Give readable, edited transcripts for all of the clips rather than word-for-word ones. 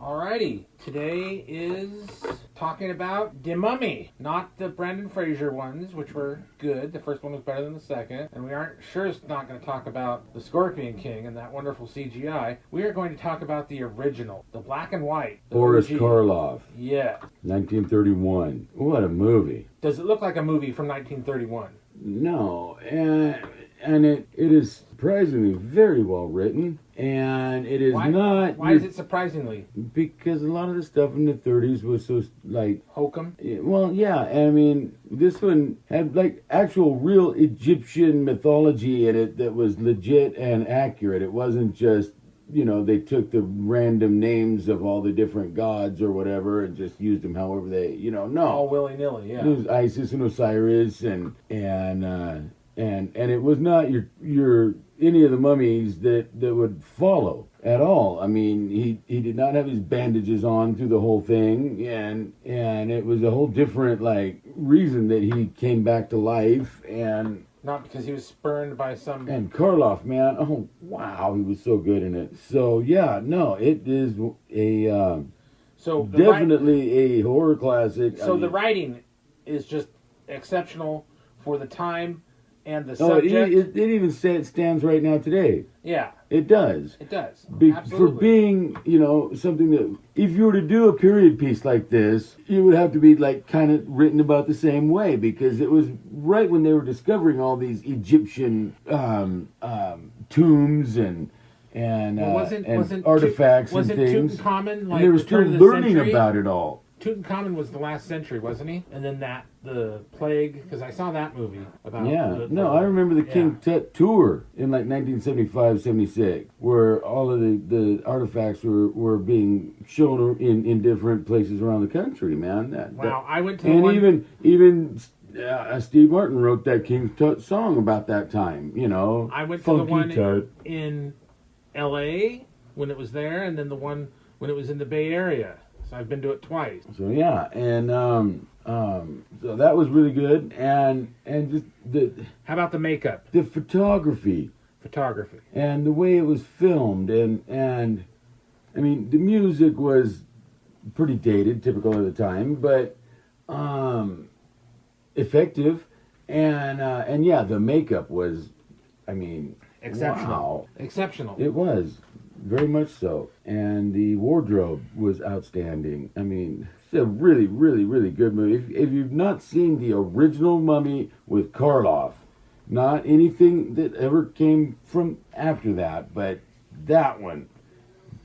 Alrighty, today is talking about The Mummy, not the Brendan Fraser ones, which were good. The first one was better than the second, and we aren't sure it's not going to talk about the Scorpion King and that wonderful CGI. We are going to talk about the original, the black and white. Boris OG. Karloff, Yeah. 1931. What a movie. Does it look like a movie from 1931? No, and it is surprisingly very well written, and it is not... Why is it surprisingly? Because a lot of the stuff in the 30s was so, like... Hokum? Well, yeah, I mean, this one had, like, actual real Egyptian mythology in it that was legit and accurate. It wasn't just... they took the random names of all the different gods or whatever and just used them however they, no. All willy-nilly, yeah. It was Isis and Osiris and it was not your any of the mummies that would follow at all. I mean, he did not have his bandages on through the whole thing, and it was a whole different, like, reason that he came back to life, and... Not because he was spurned by some... And Karloff, man, oh, wow, he was so good in it. So, yeah, no, it is definitely a horror classic. So the writing is just exceptional for the time and the subject. It even stands right now today. Yeah. It does. It does. For being, something that, if you were to do a period piece like this, it would have to be, like, kind of written about the same way, because it was right when they were discovering all these Egyptian tombs and artifacts and things. Wasn't Tutankhamun, like, and they were still learning about it all. Tutankhamun was the last century, wasn't he? And then the plague, because I saw that movie about... Yeah, I remember the King Tut tour in like 1975, 76, where all of the artifacts were being shown in different places around the country, man. I went to the one... And even Steve Martin wrote that King Tut song about that time, I went to Funky the one Tut. in L.A. when it was there, and then the one when it was in the Bay Area. So I've been to it twice. So yeah, and so that was really good, and just How about the makeup? the photography and the way it was filmed, and I mean the music was pretty dated, typical of the time, but effective, and yeah, the makeup was, I mean, Exceptional. Wow. Exceptional. It was. Very much so. And the wardrobe was outstanding. I mean, it's a really, really, really good movie. If you've not seen the original Mummy with Karloff, not anything that ever came from after that, but that one,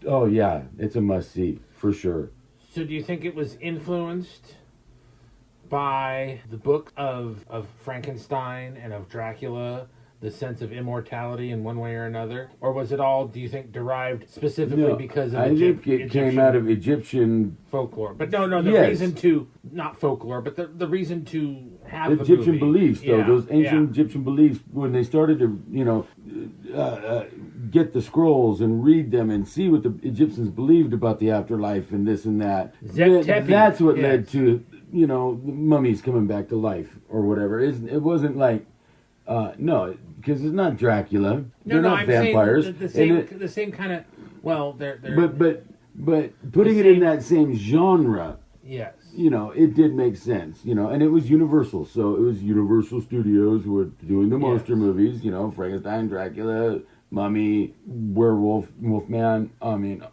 oh yeah, it's a must-see, for sure. So do you think it was influenced by the book of Frankenstein and of Dracula, the sense of immortality in one way or another? Or was it all, do you think, derived specifically because of think it came out of Egyptian folklore? But no, the Yes. reason to, not folklore, but the reason to have the Egyptian movie. beliefs, though, Yeah, those ancient yeah. Egyptian beliefs, when they started to, get the scrolls and read them and see what the Egyptians believed about the afterlife and this and that. Zep-Tepi, That's what yes. led to, the mummies coming back to life or whatever. It wasn't like, no, because it's not Dracula. They're not I'm vampires. saying the same kind of, well, they're But putting it in that same genre, yes. it did make sense, and it was Universal, so it was Universal Studios who were doing the monster movies, Frankenstein, Dracula, Mummy, Werewolf, Wolfman. I mean,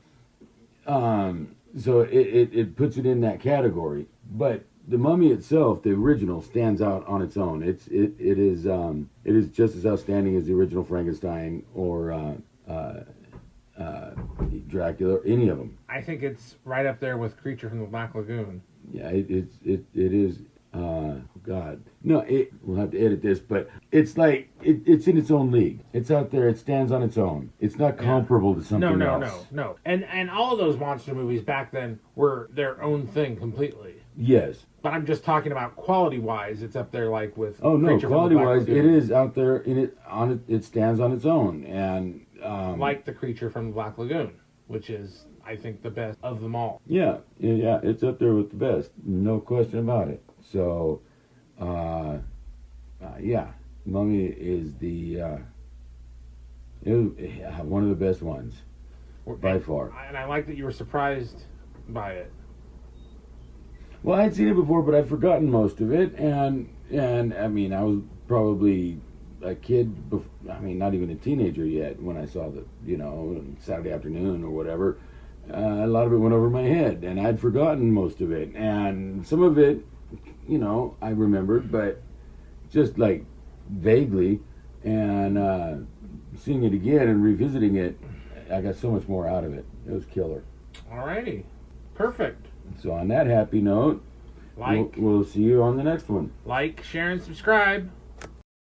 so it puts it in that category. But the Mummy itself, the original, stands out on its own. It is just as outstanding as the original Frankenstein or Dracula, or any of them. I think it's right up there with Creature from the Black Lagoon. Yeah, it is. God, no, we'll have to edit this, but it's like it's in its own league. It's out there. It stands on its own. It's not comparable to something else. No. And all of those monster movies back then were their own thing completely. Yes. But I'm just talking about quality-wise. It's up there like with. Oh no, Creature from the Black quality-wise, Lagoon. it is out there. It stands on its own, and like the Creature from the Black Lagoon, which is, I think, the best of them all. Yeah, it's up there with the best, no question about it. So, yeah, Mummy is one of the best ones by far. And I like that you were surprised by it. Well, I'd seen it before, but I'd forgotten most of it, and I mean, I was probably a kid. I mean, not even a teenager yet when I saw the, Saturday afternoon or whatever. A lot of it went over my head, and I'd forgotten most of it, and some of it, I remembered, but just like vaguely, and seeing it again and revisiting it, I got so much more out of it. It was killer. Alrighty. Perfect. So on that happy note, we'll see you on the next one. Like, share, and subscribe.